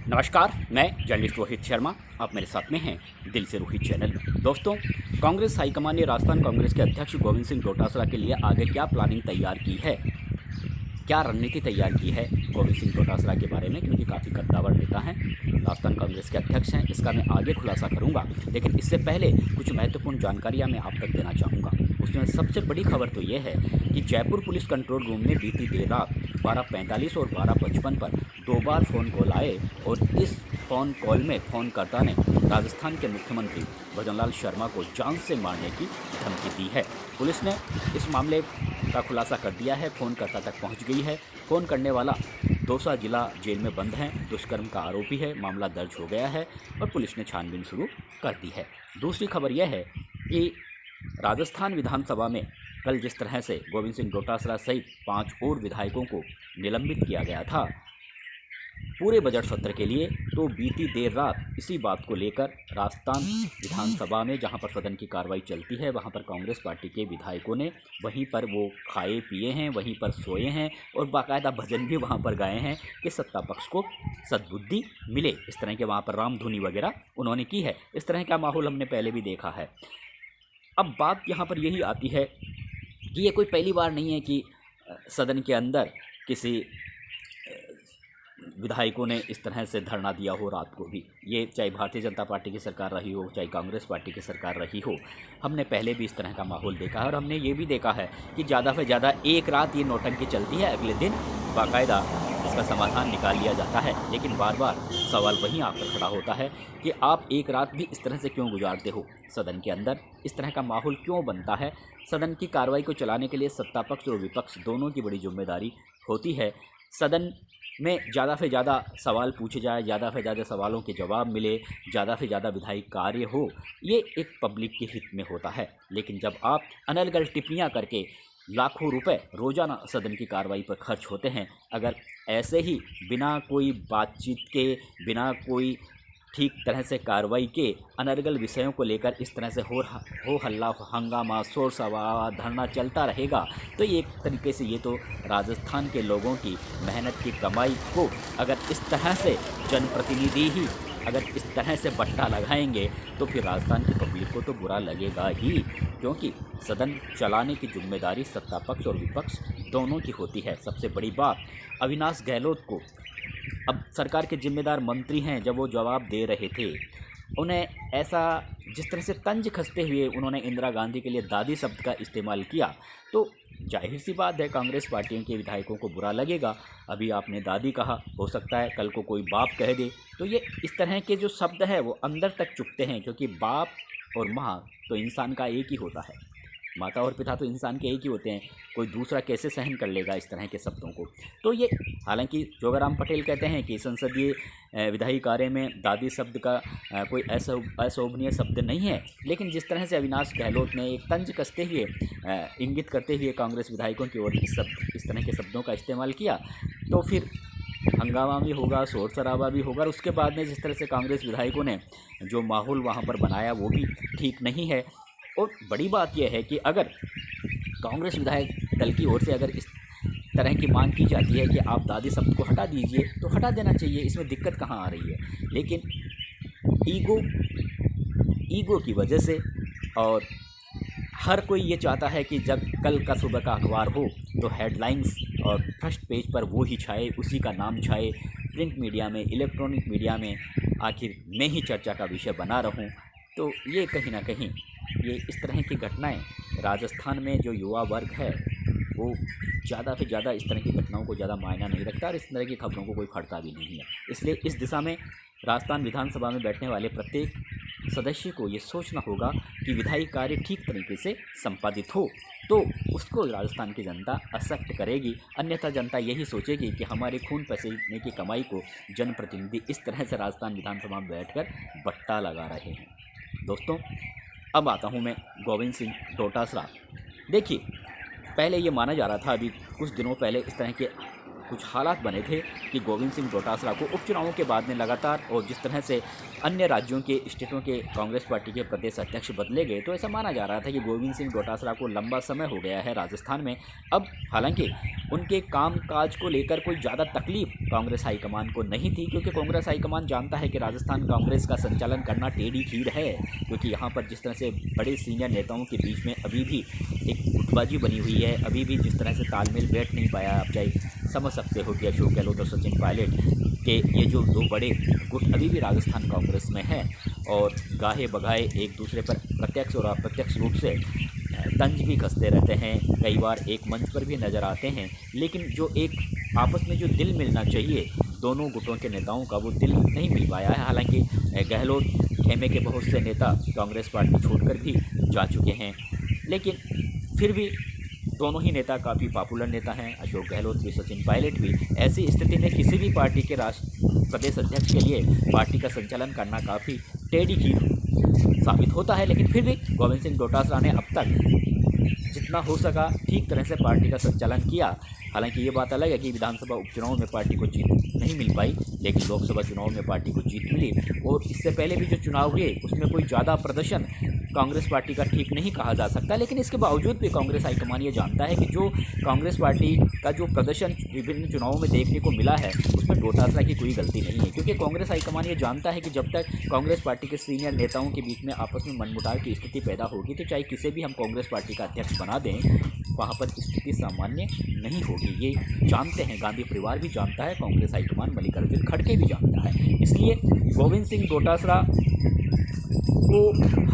नमस्कार, मैं जर्नलिस्ट रोहित शर्मा। आप मेरे साथ में हैं दिल से रोहित चैनल में। दोस्तों, कांग्रेस हाईकमान ने राजस्थान कांग्रेस के अध्यक्ष गोविंद सिंह डोटासरा के लिए आगे क्या प्लानिंग तैयार की है, क्या रणनीति तैयार की है गोविंद सिंह डोटासरा के बारे में, क्योंकि काफ़ी कद्दावर नेता हैं, राजस्थान कांग्रेस के अध्यक्ष हैं, इसका मैं आगे खुलासा करूंगा। लेकिन इससे पहले कुछ महत्वपूर्ण जानकारियां मैं आप तक देना चाहूँगा। उसमें सबसे बड़ी खबर तो ये है कि जयपुर पुलिस कंट्रोल रूम ने बीती देर रात 12:45 और 12:55 पर 2 बार फ़ोन कॉल आए और इस फ़ोन कॉल में फ़ोनकर्ता ने राजस्थान के मुख्यमंत्री भजनलाल शर्मा को जान से मारने की धमकी दी है। पुलिस ने इस मामले का खुलासा कर दिया है, फ़ोनकर्ता तक पहुंच गई है। फ़ोन करने वाला दौसा जिला जेल में बंद है, दुष्कर्म का आरोपी है, मामला दर्ज हो गया है और पुलिस ने छानबीन शुरू कर दी है। दूसरी खबर यह है कि राजस्थान विधानसभा में कल जिस तरह से गोविंद सिंह डोटासरा सहित 5 और विधायकों को निलंबित किया गया था पूरे बजट सत्र के लिए, तो बीती देर रात इसी बात को लेकर राजस्थान विधानसभा में जहां पर सदन की कार्रवाई चलती है वहां पर कांग्रेस पार्टी के विधायकों ने वहीं पर वो खाए पिए हैं, वहीं पर सोए हैं और बाकायदा भजन भी वहां पर गाए हैं कि सत्ता पक्ष को सद्बुद्धि मिले। इस तरह के वहां पर रामधुनी वगैरह उन्होंने की है। इस तरह का माहौल हमने पहले भी देखा है। अब बात यहाँ पर यही आती है कि ये कोई पहली बार नहीं है कि सदन के अंदर किसी विधायकों ने इस तरह से धरना दिया हो रात को भी। ये चाहे भारतीय जनता पार्टी की सरकार रही हो, चाहे कांग्रेस पार्टी की सरकार रही हो, हमने पहले भी इस तरह का माहौल देखा है और हमने ये भी देखा है कि ज़्यादा से ज़्यादा एक रात ये नौटंकी चलती है, अगले दिन बाकायदा इसका समाधान निकाल लिया जाता है। लेकिन बार बार सवाल वहीं आकर खड़ा होता है कि आप एक रात भी इस तरह से क्यों गुजारते हो सदन के अंदर, इस तरह का माहौल क्यों बनता है। सदन की कार्रवाई को चलाने के लिए सत्ता पक्ष और विपक्ष दोनों की बड़ी जिम्मेदारी होती है। सदन में ज़्यादा से ज़्यादा सवाल पूछे जाए, ज़्यादा से ज़्यादा सवालों के जवाब मिले, ज़्यादा से ज़्यादा विधायी कार्य हो, ये एक पब्लिक के हित में होता है। लेकिन जब आप अनर्गल टिप्पणियाँ करके लाखों रुपए रोज़ाना सदन की कार्रवाई पर खर्च होते हैं, अगर ऐसे ही बिना कोई बातचीत के, बिना कोई ठीक तरह से कार्रवाई के अनर्गल विषयों को लेकर इस तरह से हो हल्ला हंगामा शोर शराबा धरना चलता रहेगा, तो ये एक तरीके से ये तो राजस्थान के लोगों की मेहनत की कमाई को अगर इस तरह से जनप्रतिनिधि ही अगर इस तरह से बट्टा लगाएंगे तो फिर राजस्थान की पब्लिक को तो बुरा लगेगा ही, क्योंकि सदन चलाने की जिम्मेदारी सत्ता पक्ष और विपक्ष दोनों की होती है। सबसे बड़ी बात, अविनाश गहलोत को अब सरकार के जिम्मेदार मंत्री हैं, जब वो जवाब दे रहे थे उन्हें ऐसा जिस तरह से तंज कसते हुए उन्होंने इंदिरा गांधी के लिए दादी शब्द का इस्तेमाल किया, तो जाहिर सी बात है कांग्रेस पार्टियों के विधायकों को बुरा लगेगा। अभी आपने दादी कहा, हो सकता है कल को कोई बाप कह दे, तो ये इस तरह के जो शब्द हैं वो अंदर तक चुभते हैं, क्योंकि बाप और माँ तो इंसान का एक ही होता है, माता और पिता तो इंसान के एक ही होते हैं, कोई दूसरा कैसे सहन कर लेगा इस तरह के शब्दों को। तो ये हालांकि जोगाराम पटेल कहते हैं कि संसदीय विधायी कार्य में दादी शब्द का कोई ऐसा अशोभनीय शब्द नहीं है, लेकिन जिस तरह से अविनाश गहलोत ने एक तंज कसते हुए इंगित करते हुए कांग्रेस विधायकों की ओर इस तरह के शब्दों का इस्तेमाल किया, तो फिर हंगामा भी होगा, शोर शराबा भी होगा। और उसके बाद में जिस तरह से कांग्रेस विधायकों ने जो माहौल वहाँ पर बनाया वो भी ठीक नहीं है। और बड़ी बात यह है कि अगर कांग्रेस विधायक दल की ओर से अगर इस तरह की मांग की जाती है कि आप दादी शब्द को हटा दीजिए, तो हटा देना चाहिए, इसमें दिक्कत कहाँ आ रही है। लेकिन ईगो की वजह से, और हर कोई ये चाहता है कि जब कल का सुबह का अखबार हो तो हेडलाइंस और फर्स्ट पेज पर वो ही छाए, उसी का नाम छाए, प्रिंट मीडिया में, इलेक्ट्रॉनिक मीडिया में आखिर मैं ही चर्चा का विषय बना रहूं। तो ये कहीं ना कहीं ये इस तरह की घटनाएं राजस्थान में जो युवा वर्ग है वो ज़्यादा से ज़्यादा इस तरह की घटनाओं को ज़्यादा मायना नहीं रखता और इस तरह की खबरों को कोई खड़ता भी नहीं है। इसलिए इस दिशा में राजस्थान विधानसभा में बैठने वाले प्रत्येक सदस्य को ये सोचना होगा कि विधायी कार्य ठीक तरीके से संपादित हो तो उसको राजस्थान की जनता एक्सेप्ट करेगी, अन्यथा जनता यही सोचेगी कि हमारे खून पसीने की कमाई को जनप्रतिनिधि इस तरह से राजस्थान विधानसभा में बैठकर बट्टा लगा रहे हैं। दोस्तों, अब आता हूं मैं गोविंद सिंह डोटासरा। देखिए, पहले ये माना जा रहा था, अभी कुछ दिनों पहले इस तरह के कुछ हालात बने थे कि गोविंद सिंह डोटासरा को उपचुनावों के बाद में लगातार, और जिस तरह से अन्य राज्यों के स्टेटों के कांग्रेस पार्टी के प्रदेश अध्यक्ष बदले गए, तो ऐसा माना जा रहा था कि गोविंद सिंह डोटासरा को लंबा समय हो गया है राजस्थान में। अब हालांकि उनके कामकाज को लेकर कोई ज़्यादा तकलीफ कांग्रेस हाईकमान को नहीं थी, क्योंकि कांग्रेस हाईकमान जानता है कि राजस्थान कांग्रेस का संचालन करना टेढ़ी खीर है, क्योंकि यहाँ पर जिस तरह से बड़े सीनियर नेताओं के बीच में अभी भी एक गुटबाजी बनी हुई है, अभी भी जिस तरह से तालमेल बैठ नहीं पाया। आप चाहे समझ सकते हो कि अशोक गहलोत और सचिन पायलट के ये जो दो बड़े गुट अभी भी राजस्थान कांग्रेस में हैं, और गाहे बगाए एक दूसरे पर प्रत्यक्ष और अप्रत्यक्ष रूप से तंज भी कसते रहते हैं, कई बार एक मंच पर भी नज़र आते हैं। लेकिन जो एक आपस में जो दिल मिलना चाहिए दोनों गुटों के नेताओं का, वो दिल नहीं मिल पाया है। हालांकि गहलोत खेमे के बहुत से नेता कांग्रेस पार्टी छोड़कर भी जा चुके हैं, लेकिन फिर भी दोनों ही नेता काफ़ी पॉपुलर नेता हैं, अशोक गहलोत भी, सचिन पायलट भी। ऐसी स्थिति में किसी भी पार्टी के प्रदेश अध्यक्ष के लिए पार्टी का संचालन करना काफ़ी टेढ़ी खीर साबित होता है। लेकिन फिर भी गोविंद सिंह डोटासरा ने अब तक जितना हो सका ठीक तरह से पार्टी का संचालन किया। हालांकि ये बात अलग है कि विधानसभा उपचुनाव में पार्टी को जीत नहीं मिल पाई, लेकिन लोकसभा चुनाव में पार्टी को जीत मिली। और इससे पहले भी जो चुनाव हुए उसमें कोई ज़्यादा प्रदर्शन कांग्रेस पार्टी का ठीक नहीं कहा जा सकता, लेकिन इसके बावजूद भी कांग्रेस हाईकमान ये जानता है कि जो कांग्रेस पार्टी का जो प्रदर्शन विभिन्न चुनावों में देखने को मिला है उसमें डोटासरा की कोई गलती नहीं है, क्योंकि कांग्रेस हाईकमान ये जानता है कि जब तक कांग्रेस पार्टी के सीनियर नेताओं के बीच में आपस में मनमुटाव की स्थिति पैदा होगी, तो चाहे किसे भी हम कांग्रेस पार्टी का अध्यक्ष बना दें, वहाँ पर स्थिति सामान्य नहीं होगी। ये जानते हैं, गांधी परिवार भी जानता है, कांग्रेस हाईकमान मल्लिकार्जुन खड़गे भी जानता है। इसलिए गोविंद सिंह डोटासरा को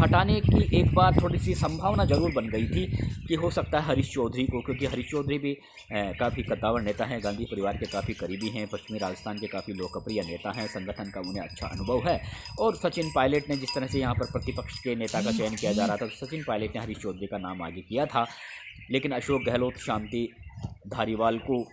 हटाने की एक बार थोड़ी सी संभावना जरूर बन गई थी कि हो सकता है हरीश चौधरी को, क्योंकि हरीश चौधरी भी काफ़ी कद्दावर नेता हैं, गांधी परिवार के काफ़ी करीबी हैं, पश्चिमी राजस्थान के काफ़ी लोकप्रिय नेता हैं, संगठन का उन्हें अच्छा अनुभव है। और सचिन पायलट ने जिस तरह से यहाँ पर प्रतिपक्ष के नेता का चयन किया जा रहा था, तो सचिन पायलट ने हरीश चौधरी का नाम आगे किया था। लेकिन अशोक गहलोत शांति धारीवाल को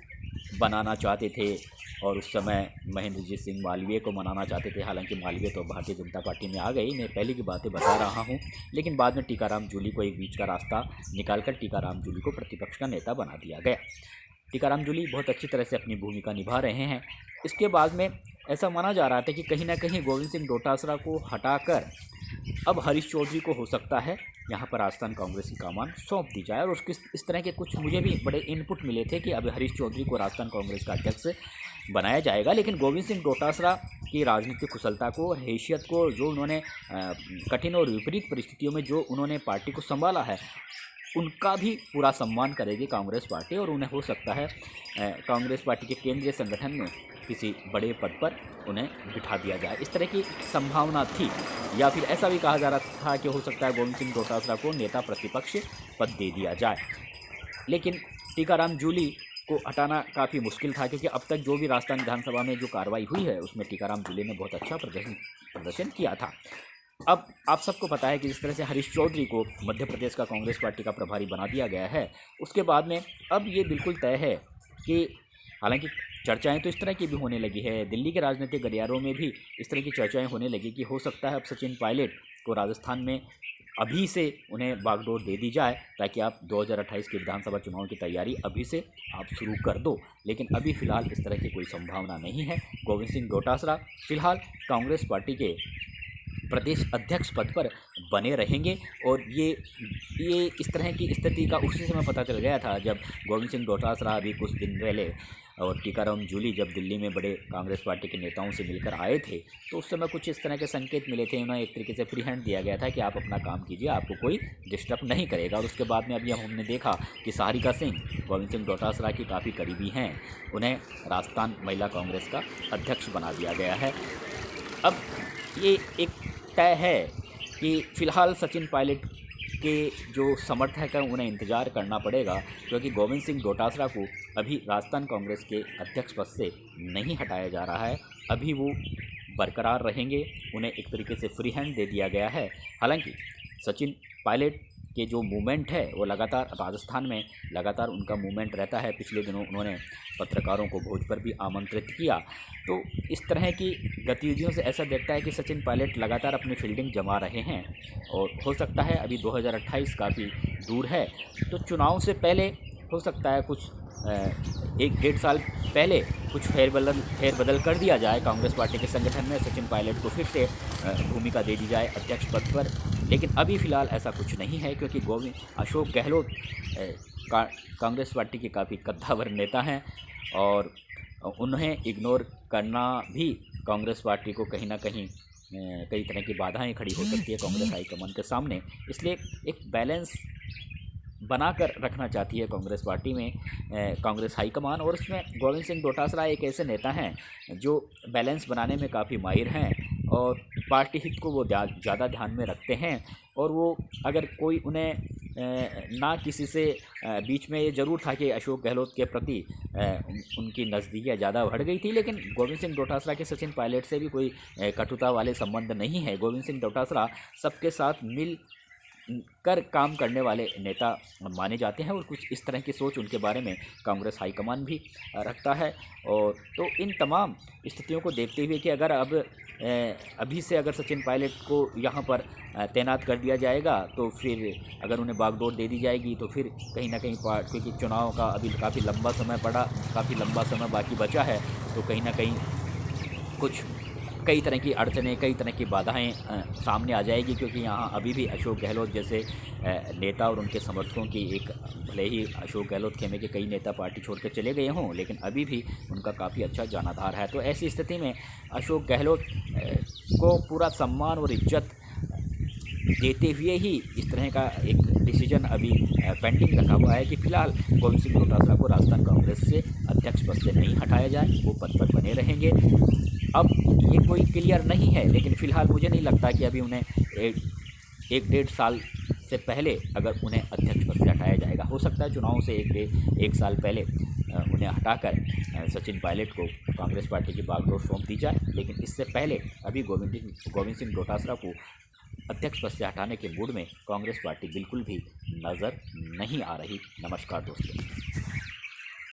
बनाना चाहते थे, और उस समय महेंद्रजीत सिंह मालवीय को मनाना चाहते थे। हालांकि मालवीय तो भारतीय जनता पार्टी में आ गई, मैं पहले की बातें बता रहा हूं। लेकिन बाद में टीकाराम जूली को एक बीच का रास्ता निकालकर टीकाराम जूली को प्रतिपक्ष का नेता बना दिया गया। टीकाराम जूली बहुत अच्छी तरह से अपनी भूमिका निभा रहे हैं। इसके बाद में ऐसा माना जा रहा था कि कहीं ना कहीं गोविंद सिंह डोटासरा को हटाकर अब हरीश चौधरी को हो सकता है यहाँ पर राजस्थान कांग्रेस की कमान सौंप दी जाए। और उसके इस तरह के कुछ मुझे भी बड़े इनपुट मिले थे कि अब हरीश चौधरी को राजस्थान कांग्रेस का अध्यक्ष बनाया जाएगा। लेकिन गोविंद सिंह डोटासरा की राजनीतिक कुशलता को और हैसियत को, जो उन्होंने कठिन और विपरीत परिस्थितियों में जो उन्होंने पार्टी को संभाला है, उनका भी पूरा सम्मान करेगी कांग्रेस पार्टी, और उन्हें हो सकता है कांग्रेस पार्टी के केंद्रीय संगठन में किसी बड़े पद पर उन्हें बिठा दिया जाए। इस तरह की संभावना थी, या फिर ऐसा भी कहा जा रहा था कि हो सकता है गोविंद सिंह डोटासरा को नेता प्रतिपक्ष पद दे दिया जाए। लेकिन टीकाराम जूली को हटाना काफ़ी मुश्किल था, क्योंकि अब तक जो भी राजस्थान विधानसभा में जो कार्रवाई हुई है उसमें टीकाराम जूली ने बहुत अच्छा प्रदर्शन किया था। अब आप सबको पता है कि जिस तरह से हरीश चौधरी को मध्य प्रदेश का कांग्रेस पार्टी का प्रभारी बना दिया गया है, उसके बाद में अब ये बिल्कुल तय है कि, हालांकि चर्चाएं तो इस तरह की भी होने लगी है, दिल्ली के राजनीतिक गलियारों में भी इस तरह की चर्चाएं होने लगी कि हो सकता है अब सचिन पायलट को राजस्थान में अभी से उन्हें बागडोर दे दी जाए, ताकि आप 2028 के विधानसभा चुनाव की तैयारी अभी से आप शुरू कर दो। लेकिन अभी फ़िलहाल इस तरह की कोई संभावना नहीं है। गोविंद सिंह डोटासरा फिलहाल कांग्रेस पार्टी के प्रदेश अध्यक्ष पद पर बने रहेंगे, और ये इस तरह की स्थिति का उसी समय पता चल गया था जब गोविंद सिंह डोटासरा अभी कुछ दिन पहले और टीकाराम जूली जब दिल्ली में बड़े कांग्रेस पार्टी के नेताओं से मिलकर आए थे, तो उस समय कुछ इस तरह के संकेत मिले थे। उन्हें एक तरीके से फ्री हैंड दिया गया था कि आप अपना काम कीजिए, आपको कोई डिस्टर्ब नहीं करेगा। और उसके बाद में अभी हमने देखा कि सहारिका सिंह गोविंद सिंह डोटासरा की काफ़ी करीबी हैं, उन्हें राजस्थान महिला कांग्रेस का अध्यक्ष बना दिया गया है। अब ये एक तय है कि फ़िलहाल सचिन पायलट के जो समर्थक हैं उन्हें इंतज़ार करना पड़ेगा, क्योंकि गोविंद सिंह डोटासरा को अभी राजस्थान कांग्रेस के अध्यक्ष पद से नहीं हटाया जा रहा है, अभी वो बरकरार रहेंगे, उन्हें एक तरीके से फ्री हैंड दे दिया गया है। हालांकि सचिन पायलट के जो मूवमेंट है वो लगातार राजस्थान में लगातार उनका मूवमेंट रहता है। पिछले दिनों उन्होंने पत्रकारों को भोज पर भी आमंत्रित किया, तो इस तरह की गतिविधियों से ऐसा दिखता है कि सचिन पायलट लगातार अपनी फील्डिंग जमा रहे हैं, और हो सकता है अभी 2028 काफ़ी दूर है, तो चुनाव से पहले हो सकता है कुछ एक डेढ़ साल पहले कुछ फेरबदल कर दिया जाए कांग्रेस पार्टी के संगठन में, सचिन पायलट को फिर से भूमिका दे दी जाए अध्यक्ष पद पर। लेकिन अभी फ़िलहाल ऐसा कुछ नहीं है, क्योंकि अशोक गहलोत कांग्रेस पार्टी के काफ़ी कद्दावर नेता हैं और उन्हें इग्नोर करना भी कांग्रेस पार्टी को कहीं ना कहीं कई तरह की बाधाएं खड़ी हो सकती है कांग्रेस हाईकमान के सामने। इसलिए एक बैलेंस बनाकर रखना चाहती है कांग्रेस पार्टी में कांग्रेस हाईकमान, और उसमें गोविंद सिंह डोटासरा एक ऐसे नेता हैं जो बैलेंस बनाने में काफ़ी माहिर हैं और पार्टी हित को वो ज़्यादा ध्यान में रखते हैं। और वो अगर कोई उन्हें ना किसी से बीच में ये ज़रूर था कि अशोक गहलोत के प्रति उनकी नज़दीकियाँ ज़्यादा बढ़ गई थी, लेकिन गोविंद सिंह डोटासरा के सचिन पायलट से भी कोई कटुता वाले संबंध नहीं है। गोविंद सिंह डोटासरा सबके साथ मिल कर काम करने वाले नेता माने जाते हैं और कुछ इस तरह की सोच उनके बारे में कांग्रेस हाईकमान भी रखता है। और तो इन तमाम स्थितियों को देखते हुए कि अगर अभी से अगर सचिन पायलट को यहाँ पर तैनात कर दिया जाएगा, तो फिर अगर उन्हें बागडोर दे दी जाएगी तो फिर कहीं ना कहीं क्योंकि चुनाव का अभी काफ़ी लंबा समय बाकी बचा है, तो कहीं ना कहीं कुछ कई तरह की अड़चनें, कई तरह की बाधाएं सामने आ जाएगी, क्योंकि यहाँ अभी भी अशोक गहलोत जैसे नेता और उनके समर्थकों की एक, भले ही अशोक गहलोत खेमे के कई नेता पार्टी छोड़कर चले गए हों, लेकिन अभी भी उनका काफ़ी अच्छा जनाधार है। तो ऐसी स्थिति में अशोक गहलोत को पूरा सम्मान और इज्जत देते हुए ही इस तरह का एक डिसीजन अभी पेंडिंग रखा हुआ है कि फिलहाल गोविंद सिंह डोटासरा को राजस्थान कांग्रेस से अध्यक्ष पद से नहीं हटाया जाए, वो पद पर बने रहेंगे। अब ये कोई क्लियर नहीं है, लेकिन फ़िलहाल मुझे नहीं लगता कि अभी उन्हें एक डेढ़ साल से पहले अगर उन्हें अध्यक्ष पद से हटाया जाएगा। हो सकता है चुनाव से एक साल पहले उन्हें हटाकर सचिन पायलट को कांग्रेस पार्टी की बागडोर सौंप दी जाए, लेकिन इससे पहले अभी गोविंद सिंह डोटासरा को अध्यक्ष पद से हटाने के मूड में कांग्रेस पार्टी बिल्कुल भी नज़र नहीं आ रही। नमस्कार दोस्तों।